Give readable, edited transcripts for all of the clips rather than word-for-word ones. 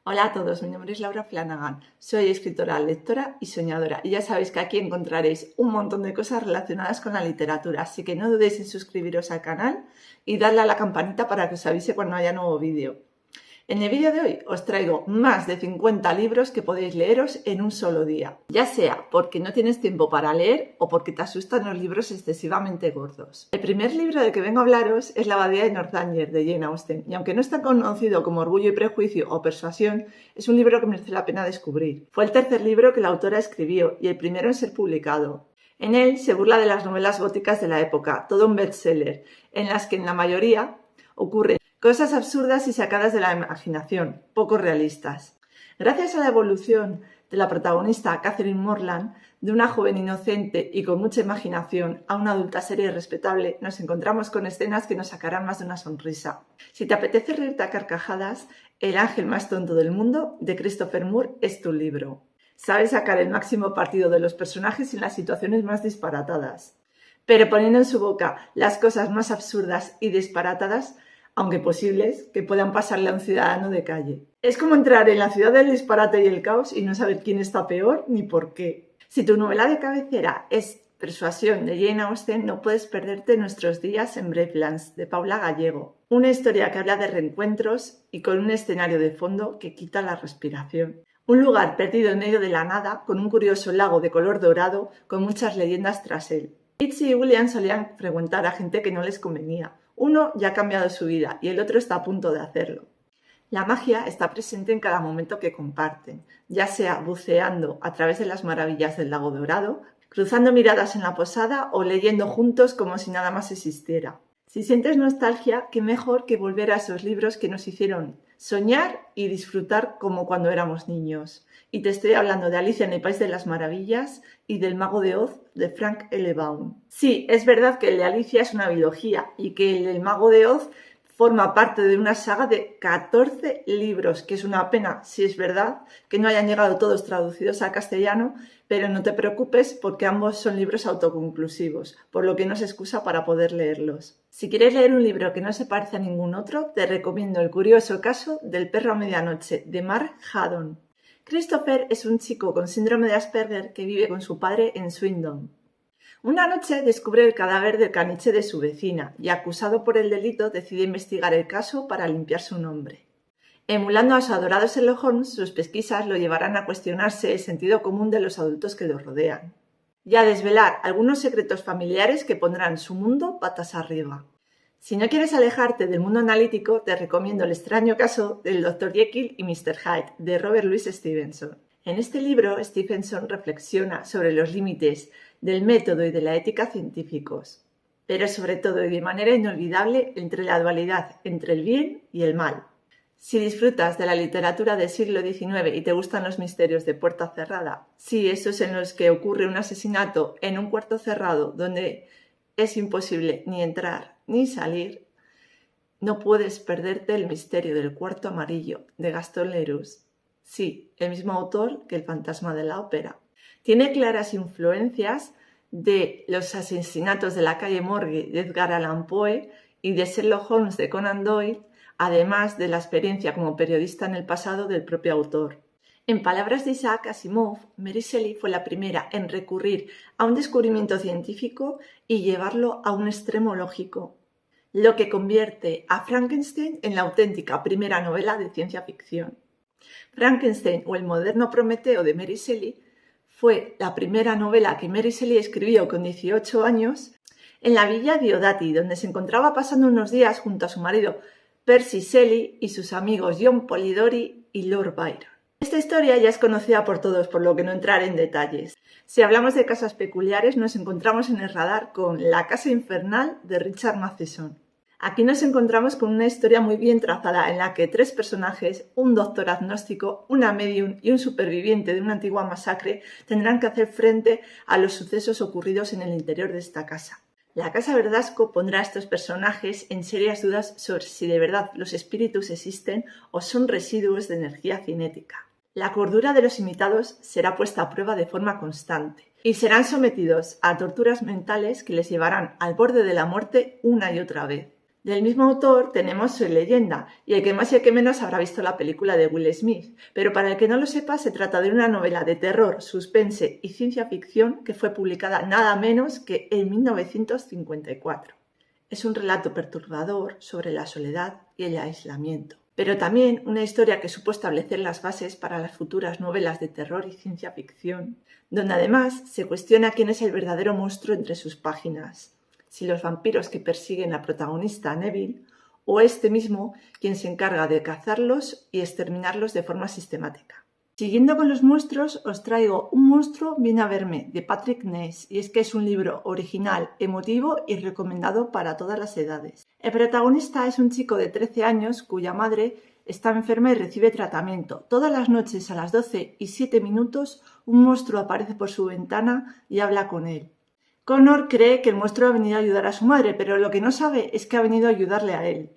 Hola a todos, mi nombre es Laura Flanagan, soy escritora, lectora y soñadora y ya sabéis que aquí encontraréis un montón de cosas relacionadas con la literatura, así que no dudéis en suscribiros al canal y darle a la campanita para que os avise cuando haya nuevo vídeo. En el vídeo de hoy os traigo más de 50 libros que podéis leeros en un solo día, ya sea porque no tienes tiempo para leer o porque te asustan los libros excesivamente gordos. El primer libro del que vengo a hablaros es La Abadía de Northanger de Jane Austen, y aunque no es tan conocido como Orgullo y Prejuicio o Persuasión, es un libro que merece la pena descubrir. Fue el tercer libro que la autora escribió y el primero en ser publicado. En él se burla de las novelas góticas de la época, todo un bestseller, en las que en la mayoría ocurren cosas absurdas y sacadas de la imaginación, poco realistas. Gracias a la evolución de la protagonista Catherine Morland, de una joven inocente y con mucha imaginación a una adulta seria y respetable, nos encontramos con escenas que nos sacarán más de una sonrisa. Si te apetece reírte a carcajadas, El ángel más tonto del mundo, de Christopher Moore, es tu libro. Sabe sacar el máximo partido de los personajes y las situaciones más disparatadas, pero poniendo en su boca las cosas más absurdas y disparatadas, aunque posibles, que puedan pasarle a un ciudadano de calle. Es como entrar en la ciudad del disparate y el caos y no saber quién está peor ni por qué. Si tu novela de cabecera es Persuasión de Jane Austen, no puedes perderte Nuestros días en Bravelands de Paula Gallego. Una historia que habla de reencuentros y con un escenario de fondo que quita la respiración. Un lugar perdido en medio de la nada, con un curioso lago de color dorado, con muchas leyendas tras él. Itzy y William solían frecuentar a gente que no les convenía. Uno ya ha cambiado su vida y el otro está a punto de hacerlo. La magia está presente en cada momento que comparten, ya sea buceando a través de las maravillas del lago dorado, cruzando miradas en la posada o leyendo juntos como si nada más existiera. Si sientes nostalgia, qué mejor que volver a esos libros que nos hicieron soñar y disfrutar como cuando éramos niños. Y te estoy hablando de Alicia en el País de las Maravillas y del Mago de Oz de Frank L. Baum. Sí, es verdad que el de Alicia es una biología y que el del Mago de Oz forma parte de una saga de 14 libros, que es una pena, si es verdad, que no hayan llegado todos traducidos al castellano, pero no te preocupes porque ambos son libros autoconclusivos, por lo que no es excusa para poder leerlos. Si quieres leer un libro que no se parece a ningún otro, te recomiendo El curioso caso del perro a medianoche, de Mark Haddon. Christopher es un chico con síndrome de Asperger que vive con su padre en Swindon. Una noche descubre el cadáver del caniche de su vecina y, acusado por el delito, decide investigar el caso para limpiar su nombre. Emulando a su adorado Sherlock Holmes, sus pesquisas lo llevarán a cuestionarse el sentido común de los adultos que lo rodean y a desvelar algunos secretos familiares que pondrán su mundo patas arriba. Si no quieres alejarte del mundo analítico, te recomiendo El extraño caso del Dr. Jekyll y Mr. Hyde, de Robert Louis Stevenson. En este libro, Stevenson reflexiona sobre los límites del método y de la ética científicos, pero sobre todo y de manera inolvidable entre la dualidad entre el bien y el mal. Si disfrutas de la literatura del siglo XIX y te gustan los misterios de puerta cerrada, sí, esos en los que ocurre un asesinato en un cuarto cerrado donde es imposible ni entrar ni salir, no puedes perderte El misterio del cuarto amarillo de Gaston Leroux. Sí, el mismo autor que El fantasma de la ópera. Tiene claras influencias de Los asesinatos de la calle Morgue de Edgar Allan Poe y de Sherlock Holmes de Conan Doyle, además de la experiencia como periodista en el pasado del propio autor. En palabras de Isaac Asimov, Mary Shelley fue la primera en recurrir a un descubrimiento científico y llevarlo a un extremo lógico, lo que convierte a Frankenstein en la auténtica primera novela de ciencia ficción. Frankenstein o el moderno Prometeo de Mary Shelley fue la primera novela que Mary Shelley escribió con 18 años en la villa Diodati, donde se encontraba pasando unos días junto a su marido Percy Shelley y sus amigos John Polidori y Lord Byron. Esta historia ya es conocida por todos, por lo que no entraré en detalles. Si hablamos de casas peculiares, nos encontramos en el radar con La casa infernal de Richard Matheson. Aquí nos encontramos con una historia muy bien trazada en la que tres personajes, un doctor agnóstico, una medium y un superviviente de una antigua masacre, tendrán que hacer frente a los sucesos ocurridos en el interior de esta casa. La Casa Verdasco pondrá a estos personajes en serias dudas sobre si de verdad los espíritus existen o son residuos de energía cinética. La cordura de los invitados será puesta a prueba de forma constante y serán sometidos a torturas mentales que les llevarán al borde de la muerte una y otra vez. Del mismo autor tenemos Soy Leyenda, y el que más y el que menos habrá visto la película de Will Smith, pero para el que no lo sepa se trata de una novela de terror, suspense y ciencia ficción que fue publicada nada menos que en 1954. Es un relato perturbador sobre la soledad y el aislamiento, pero también una historia que supo establecer las bases para las futuras novelas de terror y ciencia ficción, donde además se cuestiona quién es el verdadero monstruo entre sus páginas. Si los vampiros que persiguen a protagonista Neville o este mismo quien se encarga de cazarlos y exterminarlos de forma sistemática. Siguiendo con los monstruos, os traigo Un monstruo viene a verme, de Patrick Ness, y es que es un libro original, emotivo y recomendado para todas las edades. El protagonista es un chico de 13 años cuya madre está enferma y recibe tratamiento. Todas las noches a las 12:07 un monstruo aparece por su ventana y habla con él. Connor cree que el monstruo ha venido a ayudar a su madre, pero lo que no sabe es que ha venido a ayudarle a él.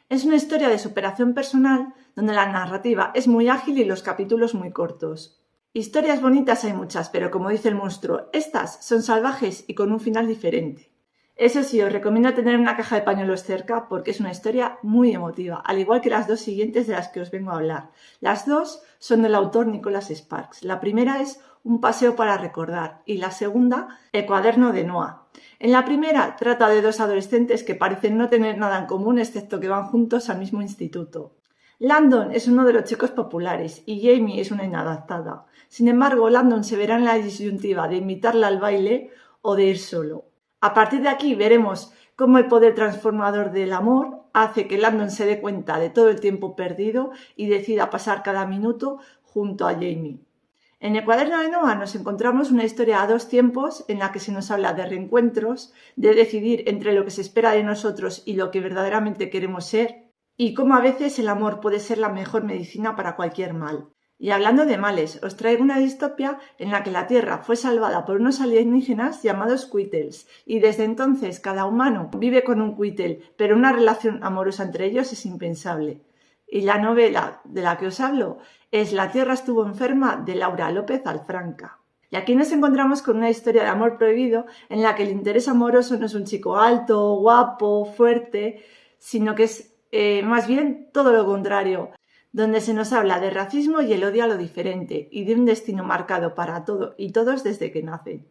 Es una historia de superación personal donde la narrativa es muy ágil y los capítulos muy cortos. Historias bonitas hay muchas, pero como dice el monstruo, estas son salvajes y con un final diferente. Eso sí, os recomiendo tener una caja de pañuelos cerca porque es una historia muy emotiva, al igual que las dos siguientes de las que os vengo a hablar. Las dos son del autor Nicholas Sparks. La primera es Un paseo para recordar y la segunda, El cuaderno de Noah. En la primera trata de dos adolescentes que parecen no tener nada en común excepto que van juntos al mismo instituto. Landon es uno de los chicos populares y Jamie es una inadaptada. Sin embargo, Landon se verá en la disyuntiva de invitarla al baile o de ir solo. A partir de aquí veremos cómo el poder transformador del amor hace que Landon se dé cuenta de todo el tiempo perdido y decida pasar cada minuto junto a Jamie. En el cuaderno de Noah nos encontramos una historia a dos tiempos en la que se nos habla de reencuentros, de decidir entre lo que se espera de nosotros y lo que verdaderamente queremos ser, y cómo a veces el amor puede ser la mejor medicina para cualquier mal. Y hablando de males, os traigo una distopia en la que la Tierra fue salvada por unos alienígenas llamados Quittles, y desde entonces cada humano vive con un Quittle, pero una relación amorosa entre ellos es impensable. Y la novela de la que os hablo es La Tierra estuvo enferma, de Laura López Alfranca. Y aquí nos encontramos con una historia de amor prohibido en la que el interés amoroso no es un chico alto, guapo, fuerte, sino que es más bien todo lo contrario, donde se nos habla de racismo y el odio a lo diferente y de un destino marcado para todo y todos desde que nacen.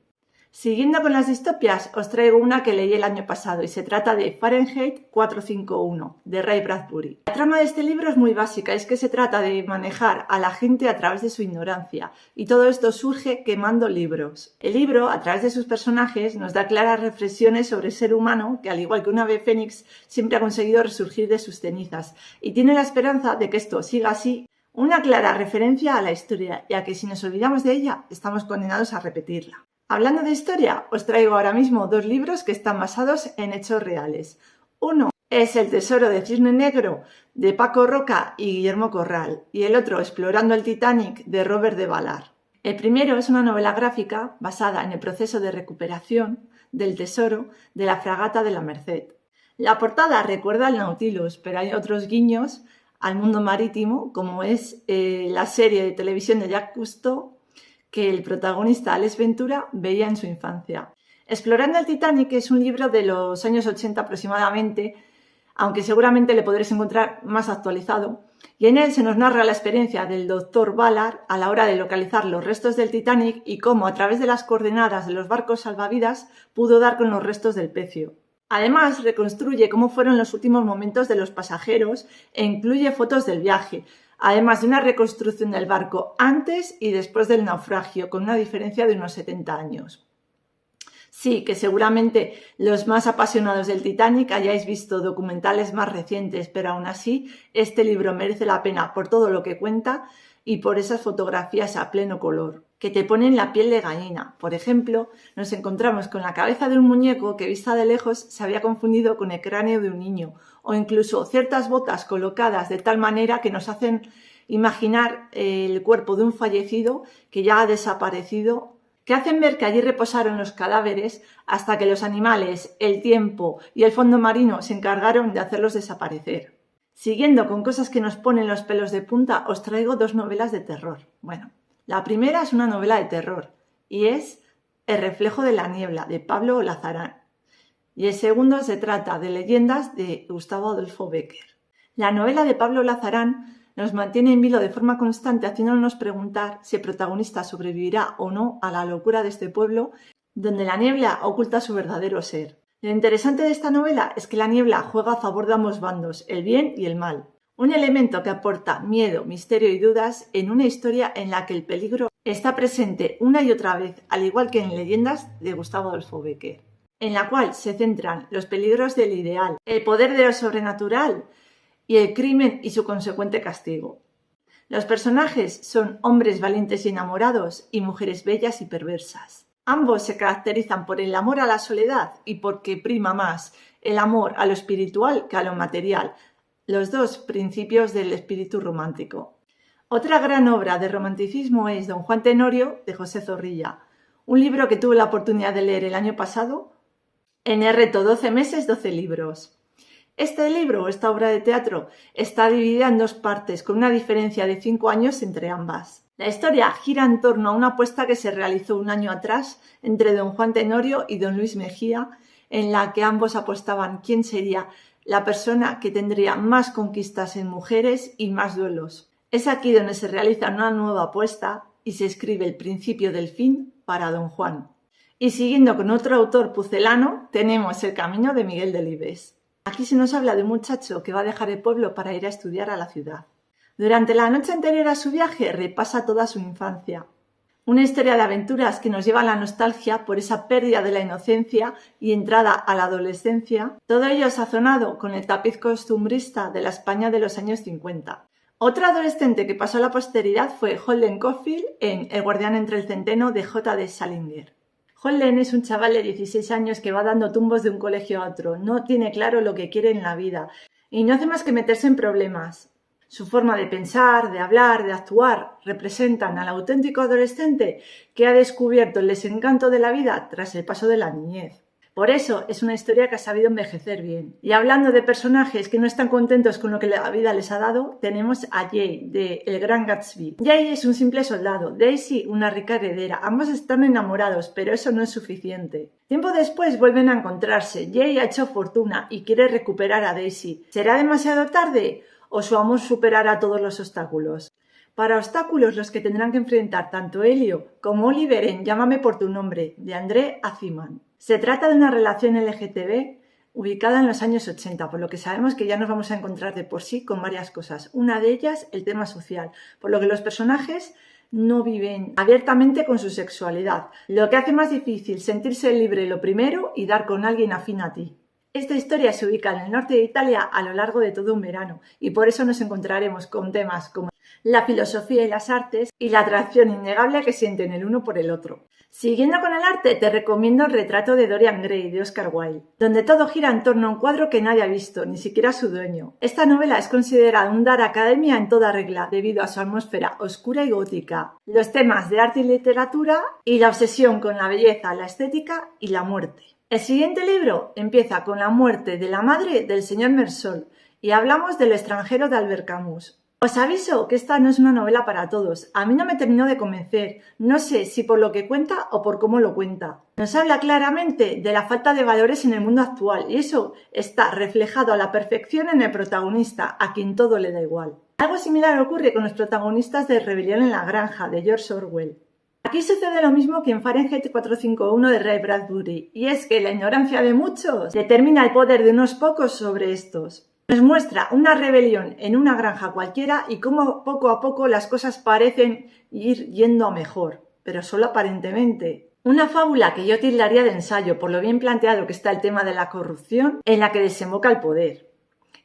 Siguiendo con las distopias, os traigo una que leí el año pasado y se trata de Fahrenheit 451, de Ray Bradbury. La trama de este libro es muy básica, es que se trata de manejar a la gente a través de su ignorancia, y todo esto surge quemando libros. El libro, a través de sus personajes, nos da claras reflexiones sobre el ser humano que, al igual que un ave fénix, siempre ha conseguido resurgir de sus cenizas, y tiene la esperanza de que esto siga así. Una clara referencia a la historia, ya que si nos olvidamos de ella, estamos condenados a repetirla. Hablando de historia, os traigo ahora mismo dos libros que están basados en hechos reales. Uno es El tesoro de Cisne Negro, de Paco Roca y Guillermo Corral, y el otro, Explorando el Titanic, de Robert de Ballard. El primero es una novela gráfica basada en el proceso de recuperación del tesoro de la fragata de la Merced. La portada recuerda al Nautilus, pero hay otros guiños al mundo marítimo, como es la serie de televisión de Jacques Cousteau, que el protagonista Alex Ventura veía en su infancia. Explorando el Titanic es un libro de los años 80 aproximadamente, aunque seguramente le podréis encontrar más actualizado, y en él se nos narra la experiencia del Dr. Ballard a la hora de localizar los restos del Titanic y cómo a través de las coordenadas de los barcos salvavidas pudo dar con los restos del pecio. Además, reconstruye cómo fueron los últimos momentos de los pasajeros e incluye fotos del viaje, además de una reconstrucción del barco antes y después del naufragio, con una diferencia de unos 70 años. Sí, que seguramente los más apasionados del Titanic hayáis visto documentales más recientes, pero aún así este libro merece la pena por todo lo que cuenta y por esas fotografías a pleno color, que te ponen la piel de gallina. Por ejemplo, nos encontramos con la cabeza de un muñeco que vista de lejos se había confundido con el cráneo de un niño, o incluso ciertas botas colocadas de tal manera que nos hacen imaginar el cuerpo de un fallecido que ya ha desaparecido, que hacen ver que allí reposaron los cadáveres hasta que los animales, el tiempo y el fondo marino se encargaron de hacerlos desaparecer. Siguiendo con cosas que nos ponen los pelos de punta, os traigo dos novelas de terror. Bueno, la primera es una novela de terror y es El reflejo de la niebla, de Pablo Lazarán. y el segundo se trata de Leyendas de Gustavo Adolfo Bécquer. La novela de Pablo Lazarán nos mantiene en vilo de forma constante, haciéndonos preguntar si el protagonista sobrevivirá o no a la locura de este pueblo donde la niebla oculta su verdadero ser. Lo interesante de esta novela es que la niebla juega a favor de ambos bandos, el bien y el mal. Un elemento que aporta miedo, misterio y dudas en una historia en la que el peligro está presente una y otra vez, al igual que en Leyendas de Gustavo Adolfo Bécquer, en la cual se centran los peligros del ideal, el poder de lo sobrenatural y el crimen y su consecuente castigo. Los personajes son hombres valientes y enamorados y mujeres bellas y perversas. Ambos se caracterizan por el amor a la soledad y porque prima más el amor a lo espiritual que a lo material, los dos principios del espíritu romántico. Otra gran obra de romanticismo es Don Juan Tenorio, de José Zorrilla, un libro que tuve la oportunidad de leer el año pasado en el reto 12 meses, 12 libros. Este libro, esta obra de teatro, está dividida en dos partes, con una diferencia de 5 años entre ambas. La historia gira en torno a una apuesta que se realizó un año atrás entre don Juan Tenorio y don Luis Mejía, en la que ambos apostaban quién sería la persona que tendría más conquistas en mujeres y más duelos. Es aquí donde se realiza una nueva apuesta y se escribe el principio del fin para don Juan. Y siguiendo con otro autor pucelano, tenemos El camino de Miguel Delibes. Aquí se nos habla de un muchacho que va a dejar el pueblo para ir a estudiar a la ciudad. Durante la noche anterior a su viaje repasa toda su infancia. Una historia de aventuras que nos lleva a la nostalgia por esa pérdida de la inocencia y entrada a la adolescencia, todo ello sazonado con el tapiz costumbrista de la España de los años 50. Otra adolescente que pasó a la posteridad fue Holden Caulfield en El guardián entre el centeno de J.D. Salinger. Holden es un chaval de 16 años que va dando tumbos de un colegio a otro, no tiene claro lo que quiere en la vida y no hace más que meterse en problemas. Su forma de pensar, de hablar, de actuar representan al auténtico adolescente que ha descubierto el desencanto de la vida tras el paso de la niñez. Por eso es una historia que ha sabido envejecer bien. Y hablando de personajes que no están contentos con lo que la vida les ha dado, tenemos a Jay, de El Gran Gatsby. Jay es un simple soldado, Daisy una rica heredera. Ambos están enamorados, pero eso no es suficiente. Tiempo después vuelven a encontrarse. Jay ha hecho fortuna y quiere recuperar a Daisy. ¿Será demasiado tarde o su amor superará todos los obstáculos? Para obstáculos los que tendrán que enfrentar tanto Elio como Oliver en Llámame por tu nombre, de André Aciman. Se trata de una relación LGTB ubicada en los años 80, por lo que sabemos que ya nos vamos a encontrar de por sí con varias cosas. Una de ellas, el tema social, por lo que los personajes no viven abiertamente con su sexualidad, lo que hace más difícil sentirse libre lo primero y dar con alguien afín a ti. Esta historia se ubica en el norte de Italia a lo largo de todo un verano y por eso nos encontraremos con temas como la filosofía y las artes y la atracción innegable que sienten el uno por el otro. Siguiendo con el arte, te recomiendo El retrato de Dorian Gray de Oscar Wilde, donde todo gira en torno a un cuadro que nadie ha visto, ni siquiera su dueño. Esta novela es considerada un dar academia en toda regla debido a su atmósfera oscura y gótica, los temas de arte y literatura y la obsesión con la belleza, la estética y la muerte. El siguiente libro empieza con la muerte de la madre del señor Mersol y hablamos del extranjero de Albert Camus. Os aviso que esta no es una novela para todos. A mí no me terminó de convencer. No sé si por lo que cuenta o por cómo lo cuenta. Nos habla claramente de la falta de valores en el mundo actual y eso está reflejado a la perfección en el protagonista, a quien todo le da igual. Algo similar ocurre con los protagonistas de Rebelión en la Granja, de George Orwell. Aquí sucede lo mismo que en Fahrenheit 451 de Ray Bradbury, y es que la ignorancia de muchos determina el poder de unos pocos sobre estos. Nos muestra una rebelión en una granja cualquiera y cómo poco a poco las cosas parecen ir yendo a mejor, pero solo aparentemente. Una fábula que yo tildaría de ensayo por lo bien planteado que está el tema de la corrupción en la que desemboca el poder.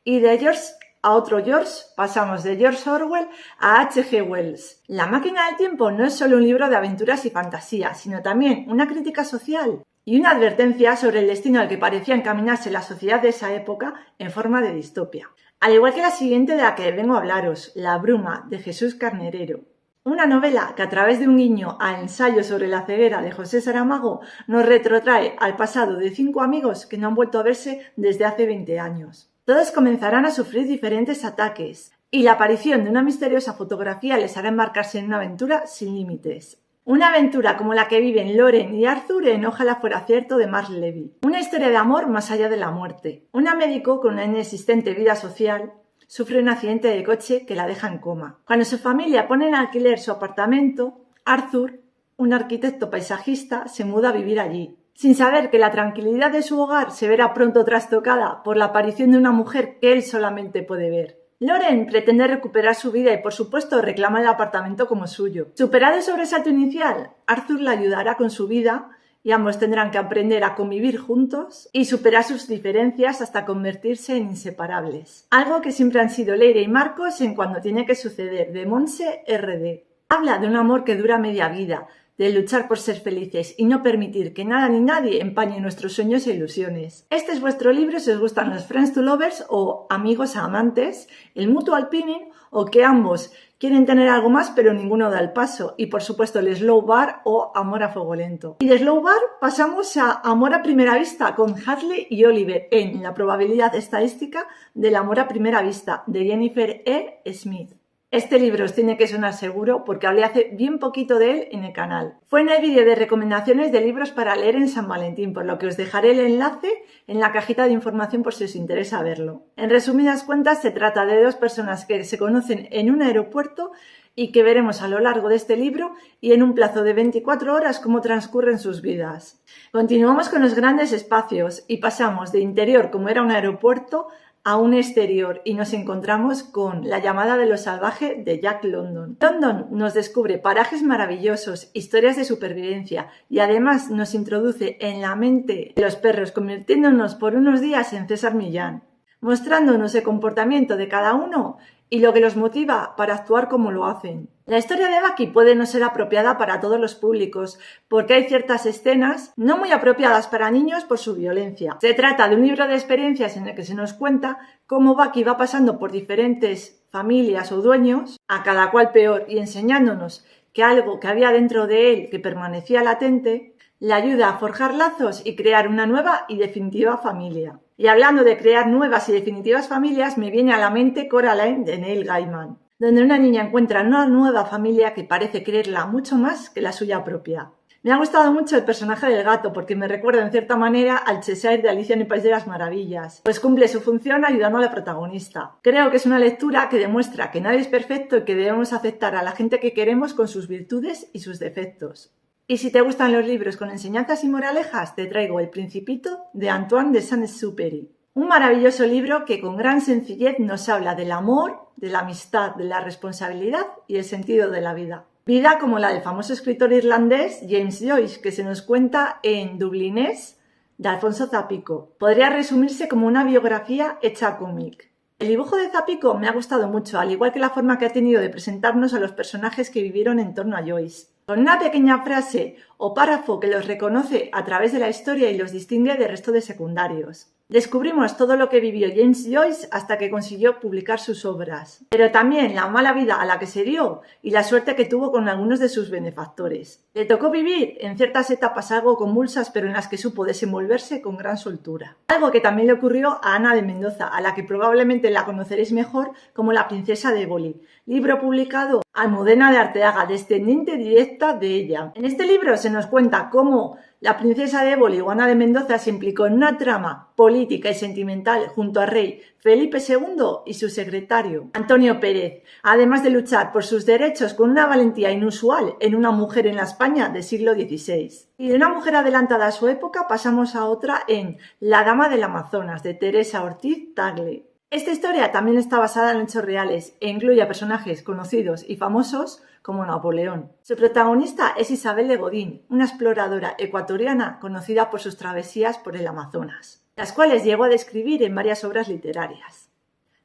Y de George a otro George pasamos de George Orwell a H.G. Wells. La máquina del tiempo no es solo un libro de aventuras y fantasía, sino también una crítica social y una advertencia sobre el destino al que parecía encaminarse la sociedad de esa época en forma de distopia. Al igual que la siguiente de la que vengo a hablaros, La bruma, de Jesús Carnerero. Una novela que a través de un guiño al ensayo sobre la ceguera de José Saramago nos retrotrae al pasado de 5 amigos que no han vuelto a verse desde hace 20 años. Todos comenzarán a sufrir diferentes ataques y la aparición de una misteriosa fotografía les hará embarcarse en una aventura sin límites. Una aventura como la que viven Loren y Arthur en Ojalá fuera cierto de Mark Levy. Una historia de amor más allá de la muerte. Una médico con una inexistente vida social sufre un accidente de coche que la deja en coma. Cuando su familia pone en alquiler su apartamento, Arthur, un arquitecto paisajista, se muda a vivir allí, sin saber que la tranquilidad de su hogar se verá pronto trastocada por la aparición de una mujer que él solamente puede ver. Loren pretende recuperar su vida y, por supuesto, reclama el apartamento como suyo. Superado el sobresalto inicial, Arthur la ayudará con su vida y ambos tendrán que aprender a convivir juntos y superar sus diferencias hasta convertirse en inseparables. Algo que siempre han sido Leire y Marcos en Cuando tiene que suceder, de Montse R.D. Habla de un amor que dura media vida, de luchar por ser felices y no permitir que nada ni nadie empañe nuestros sueños e ilusiones. Este es vuestro libro si os gustan los Friends to Lovers o Amigos a Amantes, el Mutual Pinning o que ambos quieren tener algo más pero ninguno da el paso, y por supuesto el Slow Bar o Amor a fuego lento. Y de Slow Bar pasamos a Amor a primera vista con Harley y Oliver en La probabilidad estadística del amor a primera vista de Jennifer E. Smith. Este libro os tiene que sonar seguro porque hablé hace bien poquito de él en el canal. Fue en el vídeo de recomendaciones de libros para leer en San Valentín, por lo que os dejaré el enlace en la cajita de información por si os interesa verlo. En resumidas cuentas, se trata de dos personas que se conocen en un aeropuerto y que veremos a lo largo de este libro y en un plazo de 24 horas cómo transcurren sus vidas. Continuamos con los grandes espacios y pasamos de interior, como era un aeropuerto, a un exterior y nos encontramos con La llamada de lo salvaje de Jack London. London nos descubre parajes maravillosos, historias de supervivencia y además nos introduce en la mente de los perros, convirtiéndonos por unos días en César Millán, mostrándonos el comportamiento de cada uno y lo que los motiva para actuar como lo hacen. La historia de Bucky puede no ser apropiada para todos los públicos, porque hay ciertas escenas no muy apropiadas para niños por su violencia. Se trata de un libro de experiencias en el que se nos cuenta cómo Bucky va pasando por diferentes familias o dueños, a cada cual peor, y enseñándonos que algo que había dentro de él que permanecía latente, le ayuda a forjar lazos y crear una nueva y definitiva familia. Y hablando de crear nuevas y definitivas familias, me viene a la mente Coraline de Neil Gaiman, donde una niña encuentra una nueva familia que parece quererla mucho más que la suya propia. Me ha gustado mucho el personaje del gato porque me recuerda en cierta manera al Cheshire de Alicia en el País de las Maravillas, pues cumple su función ayudando a la protagonista. Creo que es una lectura que demuestra que nadie es perfecto y que debemos aceptar a la gente que queremos con sus virtudes y sus defectos. Y si te gustan los libros con enseñanzas y moralejas, te traigo El Principito de Antoine de Saint-Exupéry. Un maravilloso libro que con gran sencillez nos habla del amor, de la amistad, de la responsabilidad y el sentido de la vida. Vida como la del famoso escritor irlandés James Joyce, que se nos cuenta en Dublinés de Alfonso Zapico. Podría resumirse como una biografía hecha cómic. El dibujo de Zapico me ha gustado mucho, al igual que la forma que ha tenido de presentarnos a los personajes que vivieron en torno a Joyce. Con una pequeña frase o párrafo que los reconoce a través de la historia y los distingue del resto de secundarios. Descubrimos todo lo que vivió James Joyce hasta que consiguió publicar sus obras, pero también la mala vida a la que se dio y la suerte que tuvo con algunos de sus benefactores. Le tocó vivir en ciertas etapas algo convulsas, pero en las que supo desenvolverse con gran soltura. Algo que también le ocurrió a Ana de Mendoza, a la que probablemente la conoceréis mejor como La princesa de Éboli, libro publicado a Almudena de Arteaga, descendiente directa de ella. En este libro se nos cuenta cómo la princesa de Éboli, Ana de Mendoza, se implicó en una trama política y sentimental junto al rey Felipe II y su secretario, Antonio Pérez, además de luchar por sus derechos con una valentía inusual en una mujer en la España del siglo XVI. Y de una mujer adelantada a su época pasamos a otra en La dama del Amazonas, de Teresa Ortiz Tagle. Esta historia también está basada en hechos reales e incluye a personajes conocidos y famosos como Napoleón. Su protagonista es Isabel de Godín, una exploradora ecuatoriana conocida por sus travesías por el Amazonas, las cuales llegó a describir en varias obras literarias.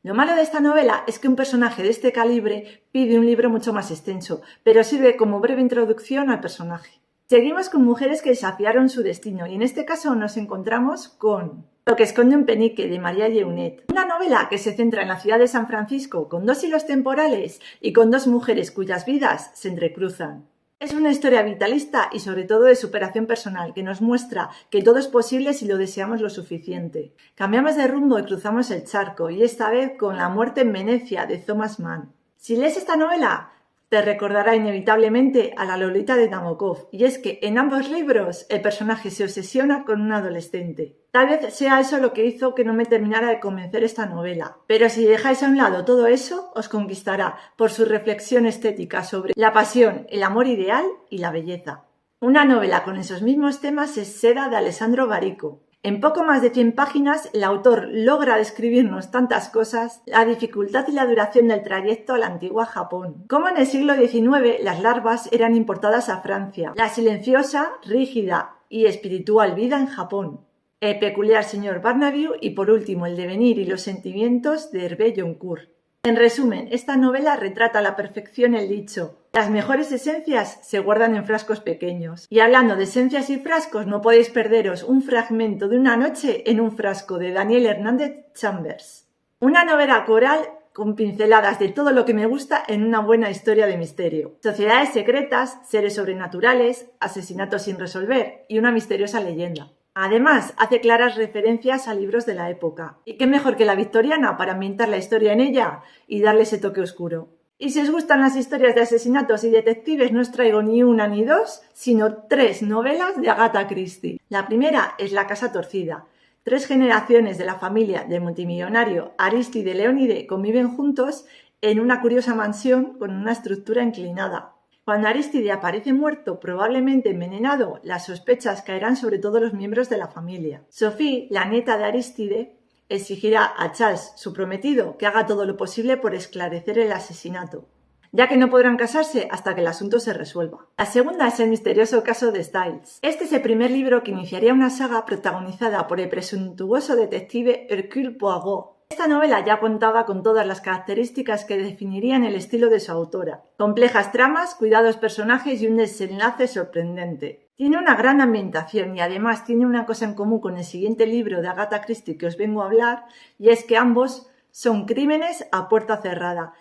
Lo malo de esta novela es que un personaje de este calibre pide un libro mucho más extenso, pero sirve como breve introducción al personaje. Seguimos con mujeres que desafiaron su destino y en este caso nos encontramos con Lo que esconde un penique, de María Lleunet, una novela que se centra en la ciudad de San Francisco con dos hilos temporales y con dos mujeres cuyas vidas se entrecruzan. Es una historia vitalista y sobre todo de superación personal que nos muestra que todo es posible si lo deseamos lo suficiente. Cambiamos de rumbo y cruzamos el charco, y esta vez con La muerte en Venecia, de Thomas Mann. Si lees esta novela, te recordará inevitablemente a la Lolita de Nabokov, y es que en ambos libros el personaje se obsesiona con un adolescente. Tal vez sea eso lo que hizo que no me terminara de convencer esta novela, pero si dejáis a un lado todo eso, os conquistará por su reflexión estética sobre la pasión, el amor ideal y la belleza. Una novela con esos mismos temas es Seda de Alessandro Barico. En poco más de 100 páginas, el autor logra describirnos tantas cosas, la dificultad y la duración del trayecto a la antigua Japón. Cómo en el siglo XIX las larvas eran importadas a Francia, la silenciosa, rígida y espiritual vida en Japón, el peculiar señor Barnaby y por último el devenir y los sentimientos de Hervé Joncourt. En resumen, esta novela retrata a la perfección el dicho: las mejores esencias se guardan en frascos pequeños. Y hablando de esencias y frascos, no podéis perderos un fragmento de Una noche en un frasco de Daniel Hernández Chambers. Una novela coral con pinceladas de todo lo que me gusta en una buena historia de misterio. Sociedades secretas, seres sobrenaturales, asesinatos sin resolver y una misteriosa leyenda. Además, hace claras referencias a libros de la época. ¿Y qué mejor que la victoriana para ambientar la historia en ella y darle ese toque oscuro? Y si os gustan las historias de asesinatos y detectives, no os traigo ni una ni dos, sino 3 novelas de Agatha Christie. La primera es La casa torcida. 3 generaciones de la familia del multimillonario Aristide Leonide conviven juntos en una curiosa mansión con una estructura inclinada. Cuando Aristide aparece muerto, probablemente envenenado, las sospechas caerán sobre todos los miembros de la familia. Sophie, la nieta de Aristide, exigirá a Charles, su prometido, que haga todo lo posible por esclarecer el asesinato, ya que no podrán casarse hasta que el asunto se resuelva. La segunda es el misterioso caso de Styles. Este es el primer libro que iniciaría una saga protagonizada por el presuntuoso detective Hercule Poirot. Esta novela ya contaba con todas las características que definirían el estilo de su autora. Complejas tramas, cuidados personajes y un desenlace sorprendente. Tiene una gran ambientación y además tiene una cosa en común con el siguiente libro de Agatha Christie que os vengo a hablar, y es que ambos son crímenes a puerta cerrada,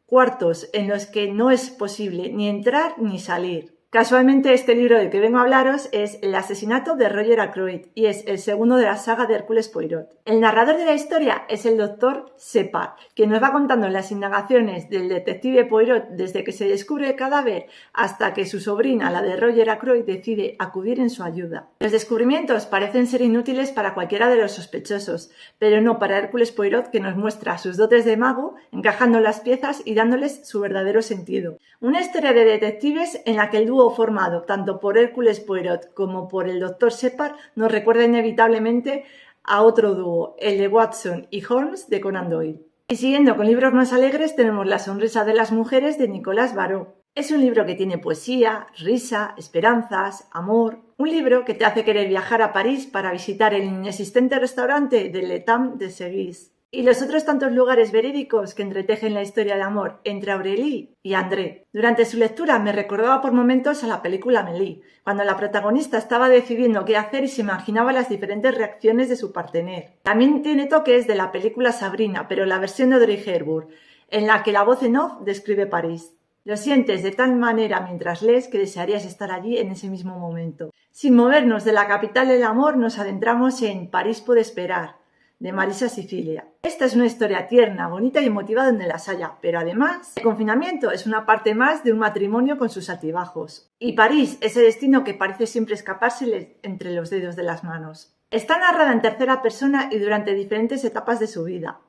cuartos en los que no es posible ni entrar ni salir. Casualmente este libro del que vengo a hablaros es El asesinato de Roger Ackroyd y es el segundo de la saga de Hercule Poirot. El narrador de la historia es el doctor Shepard, que nos va contando las indagaciones del detective Poirot desde que se descubre el cadáver hasta que su sobrina, la de Roger Ackroyd, decide acudir en su ayuda. Los descubrimientos parecen ser inútiles para cualquiera de los sospechosos, pero no para Hercule Poirot, que nos muestra sus dotes de mago, encajando las piezas y dándoles su verdadero sentido. Una historia de detectives en la que el dúo formado tanto por Hercule Poirot como por el Dr. Shepard nos recuerda inevitablemente a otro dúo, el de Watson y Holmes de Conan Doyle. Y siguiendo con libros más alegres tenemos La sonrisa de las mujeres de Nicolas Barrault. Es un libro que tiene poesía, risa, esperanzas, amor. Un libro que te hace querer viajar a París para visitar el inexistente restaurante de l'Étang de Seguis y los otros tantos lugares verídicos que entretejen la historia de amor entre Aurélie y André. Durante su lectura me recordaba por momentos a la película Amélie, cuando la protagonista estaba decidiendo qué hacer y se imaginaba las diferentes reacciones de su partener. También tiene toques de la película Sabrina, pero la versión de Audrey Hepburn, en la que la voz en off describe París. Lo sientes de tal manera mientras lees que desearías estar allí en ese mismo momento. Sin movernos de la capital del amor, nos adentramos en París puede esperar, de Marisa Sicilia. Esta es una historia tierna, bonita y emotiva donde las haya, pero además el confinamiento es una parte más de un matrimonio con sus altibajos. Y París, ese destino que parece siempre escapársele entre los dedos de las manos. Está narrada en tercera persona y durante diferentes etapas de su vida.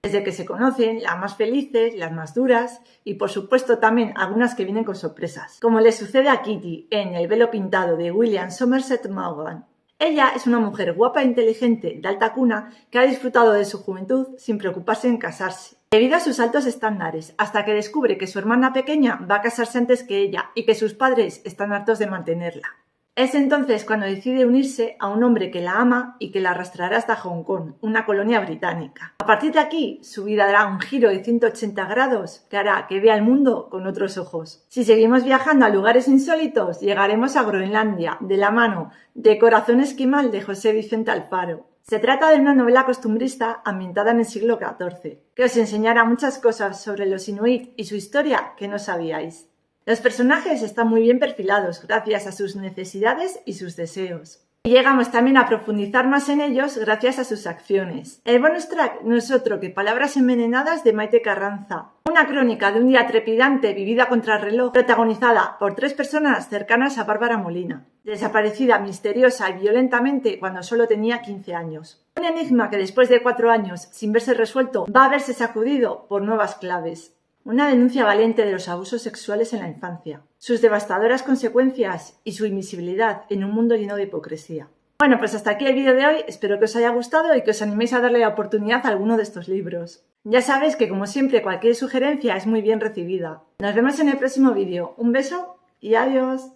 Desde que se conocen, las más felices, las más duras y por supuesto también algunas que vienen con sorpresas, como le sucede a Kitty en El velo pintado de William Somerset Maugham. Ella es una mujer guapa e inteligente, de alta cuna, que ha disfrutado de su juventud sin preocuparse en casarse, debido a sus altos estándares, hasta que descubre que su hermana pequeña va a casarse antes que ella y que sus padres están hartos de mantenerla. Es entonces cuando decide unirse a un hombre que la ama y que la arrastrará hasta Hong Kong, una colonia británica. A partir de aquí, su vida dará un giro de 180 grados que hará que vea el mundo con otros ojos. Si seguimos viajando a lugares insólitos, llegaremos a Groenlandia, de la mano de Corazón Esquimal de José Vicente Alfaro. Se trata de una novela costumbrista ambientada en el siglo XIV, que os enseñará muchas cosas sobre los inuit y su historia que no sabíais. Los personajes están muy bien perfilados gracias a sus necesidades y sus deseos. Y llegamos también a profundizar más en ellos gracias a sus acciones. El bonus track no es otro que Palabras envenenadas de Maite Carranza. Una crónica de un día trepidante vivida contrarreloj, protagonizada por 3 personas cercanas a Bárbara Molina, desaparecida misteriosa y violentamente cuando solo tenía 15 años. Un enigma que después de 4 años sin verse resuelto va a verse sacudido por nuevas claves. Una denuncia valiente de los abusos sexuales en la infancia, sus devastadoras consecuencias y su invisibilidad en un mundo lleno de hipocresía. Bueno, pues hasta aquí el vídeo de hoy, espero que os haya gustado y que os animéis a darle la oportunidad a alguno de estos libros. Ya sabéis que como siempre cualquier sugerencia es muy bien recibida. Nos vemos en el próximo vídeo. Un beso y adiós.